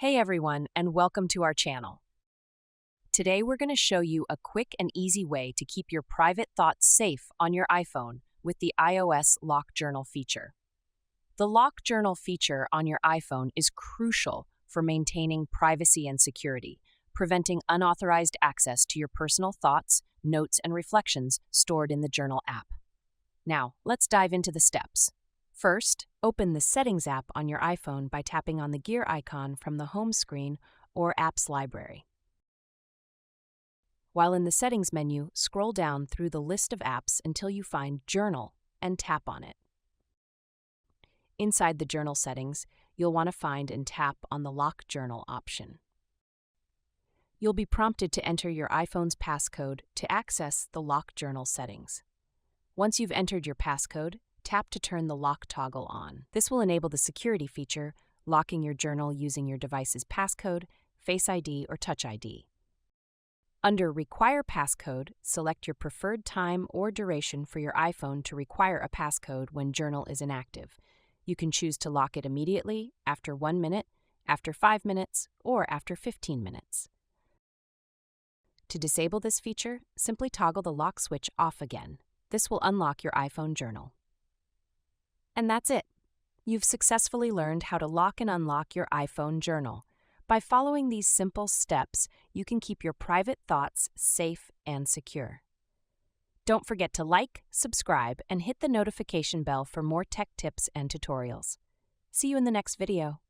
Hey everyone, and welcome to our channel. Today we're going to show you a quick and easy way to keep your private thoughts safe on your iPhone with the iOS Lock Journal feature. The Lock Journal feature on your iPhone is crucial for maintaining privacy and security, preventing unauthorized access to your personal thoughts, notes, and reflections stored in the Journal app. Now, let's dive into the steps. First, open the Settings app on your iPhone by tapping on the gear icon from the home screen or Apps Library. While in the Settings menu, scroll down through the list of apps until you find Journal and tap on it. Inside the Journal settings, you'll want to find and tap on the Lock Journal option. You'll be prompted to enter your iPhone's passcode to access the Lock Journal settings. Once you've entered your passcode, tap to turn the lock toggle on. This will enable the security feature, locking your journal using your device's passcode, Face ID, or Touch ID. Under Require Passcode, select your preferred time or duration for your iPhone to require a passcode when Journal is inactive. You can choose to lock it immediately, after 1 minute, after 5 minutes, or after 15 minutes. To disable this feature, simply toggle the lock switch off again. This will unlock your iPhone Journal. And that's it. You've successfully learned how to lock and unlock your iPhone Journal. By following these simple steps, you can keep your private thoughts safe and secure. Don't forget to like, subscribe, and hit the notification bell for more tech tips and tutorials. See you in the next video.